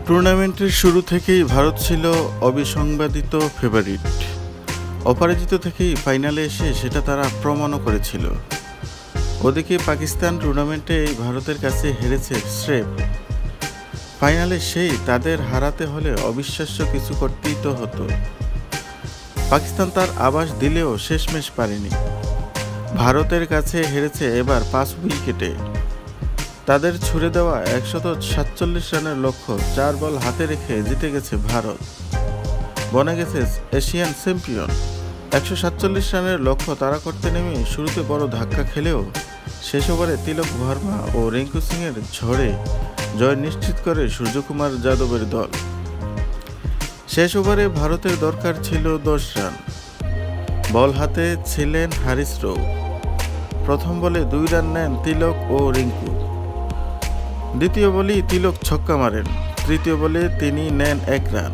টুর্নামেন্টের শুরু থেকেই ভারত ছিল অবিসংবাদিত ফেভারিট। অপরাজিত থেকেই ফাইনালে এসে সেটা তারা প্রমাণও করেছিল। ওদিকে পাকিস্তান টুর্নামেন্টে ভারতের কাছে হেরেছে স্রেফ। ফাইনালে সেই তাদের হারাতে হলে অবিশ্বাস্য কিছু করতেই তো হতো। পাকিস্তান তার আভাস দিলেও শেষমেশ পারেনি। ভারতের কাছে হেরেছে এবার 5 উইকেটে। তাদের ছুড়ে দেওয়া 147 রানের লক্ষ্য 4 বল হাতে রেখে জিতে গেছে ভারত, বনে গেছে এশিয়ান চ্যাম্পিয়ন। 147 রানের লক্ষ্য তারা করতে নেমে শুরুতে বড় ধাক্কা খেলেও শেষ ওভারে তিলক ভার্মা ও রিঙ্কু সিংয়ের ঝড়ে জয় নিশ্চিত করে সূর্যকুমার যাদবের দল। শেষ ওভারে ভারতের দরকার ছিল 10 রান। বল হাতে ছিলেন হারিস রৌফ। প্রথম বলে 2 রান নেন তিলক ও রিঙ্কু। দ্বিতীয় বলেই তিলক ছক্কা মারেন। তৃতীয় বলে তিনি নেন 1 রান।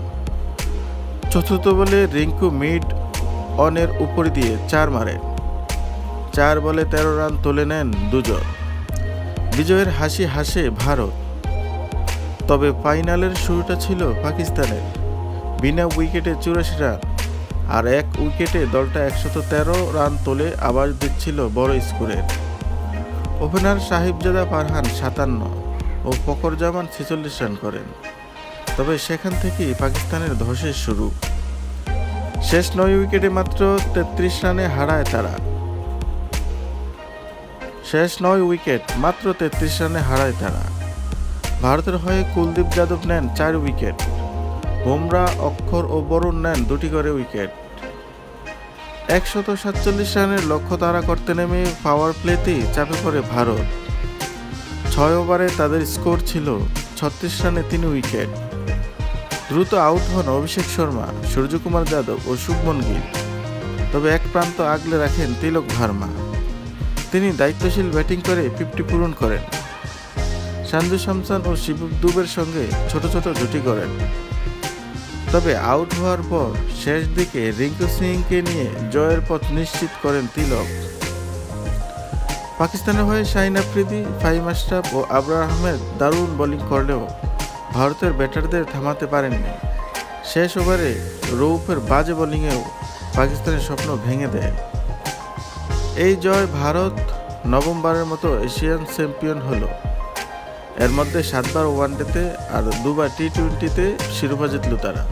চতুর্থ বলে রিঙ্কু মিড অনের উপর দিয়ে 4 মারেন। 4 বলে 13 রান তুলে নেন দুজন। বিজয়ের হাসি হাসে ভারত। তবে ফাইনালের শুরুটা ছিল পাকিস্তানের। বিনা উইকেটে 84 রান আর 1 উইকেটে দলটা 113 রান তোলে আবার দিচ্ছিল বড় স্কোরের। ওপেনার সাহিবজাদা ফারহান 57 ও ফখর জামান 46 রান করেন। তবে সেখান থেকেই পাকিস্তানের ধসের শুরু। শেষ 9 উইকেটে মাত্র 33 রানে হারায় তারা। ভারতের হয়ে কুলদীপ যাদব নেন 4 উইকেট। বুমরা, অক্ষর ও বরুণ নেন 2টি করে উইকেট। 147 রানের লক্ষ্য তারা করতে নেমে পাওয়ার প্লেতেই চাপে পড়ে ভারত। 6 ওভারে তাদের স্কোর ছিল 36 রানে 3 উইকেট। দ্রুত আউট হন অভিষেক শর্মা, সূর্যকুমার যাদব ও শুভমন গিল। তবে এক প্রান্ত আগলে রাখেন তিলক ভার্মা। তিনি দায়িত্বশীল ব্যাটিং করে 50 পূরণ করেন। সঞ্জু স্যামসন ও শিব দুবের সঙ্গে ছোট ছোট জুটি করেন। তবে আউট হওয়ার পর শেষ দিকে রিঙ্কু সিংকে নিয়ে জয়ের পথ নিশ্চিত করেন তিলক। পাকিস্তানের হয়ে শাহিন আফ্রিদি, ফাহিম আশরাফ ও আবরার আহমেদ দারুণ বোলিং করলেও ভারতের ব্যাটারদের থামাতে পারেননি। শেষ ওভারে রৌফের বাজে বোলিংয়েও পাকিস্তানের স্বপ্ন ভেঙে দেয়। এই জয় ভারত নবমবারের মতো এশিয়ান চ্যাম্পিয়ন হলো। এর মধ্যে 7 বার ওয়ানডেতে আর 2 বার টি-20তে শিরোপা জিতল তারা।